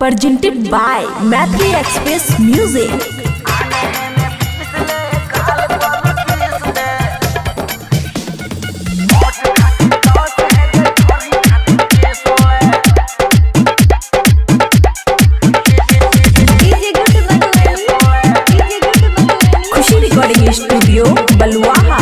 Presented by Maitri Express Music. Khushi recording studio Baluaha.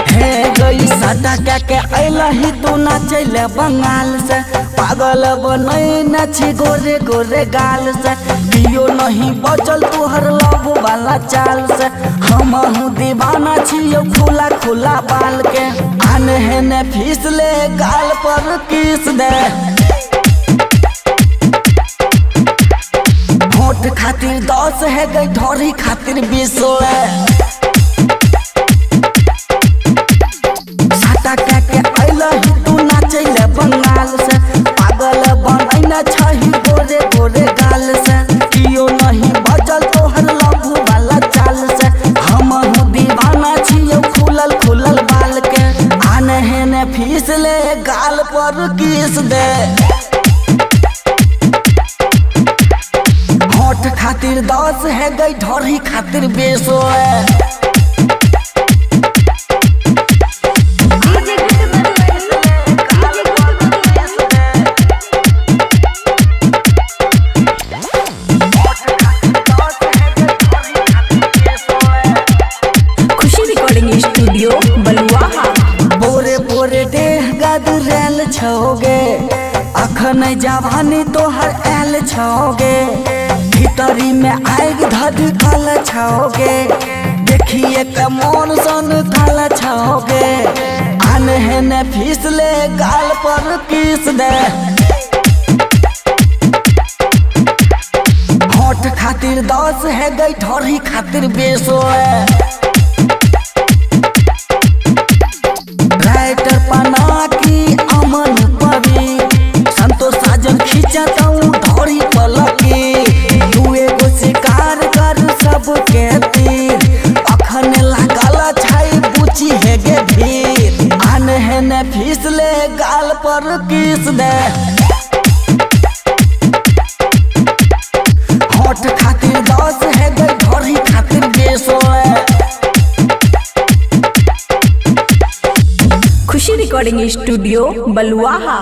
हे गई साटा के अइलही तू नाचैले बंगाल से, पागल बनै नाची गोरे गोरे गाल से, कियो नहीं बचल तोहर लव वाला चाल से। हमहू दीवाना छियो खुला खुला बाल के, आने हेने फिसले गाल पर किस दे। होठ खातिर 10 है गई ढोरी खातिर 20 है। बंगाल से पागल बनैना छही गोरे गोरे गाल से, कियो नहीं बचल तोहर लव वाला चाल से। हमहू दीवाना छियो खुलल खुलल बाल के, आने हेने फिसले गाल पर किस दे। होठ खातिर 10 है गई ढोरी खातिर 20 है। स्टूडियो बलुआहा। बोरे बोरे देह गदरैल छोगे, अखन जवानी तोहर ऐल छोगे, भीतरी में आग धधकल छोगे, देखिए कमोन सन थल छोगे। आने हेने फिसले गाल पर किस दे। होठ खातिर 10 है गई ढोरी खातिर 20 है। पना की अमन पवी संतोष साजन खींचता हूँ ढोरी पलकी, तू एगो शिकार कर सबके तीर, अखन लागल छाई बुची है गे भीर। आने हेने फिसले गाल पर किस दे। होठ खातिर 10 है गई ढोरी खातिर 20 है। खुशी रिकॉर्डिंग स्टूडियो बलुआहा।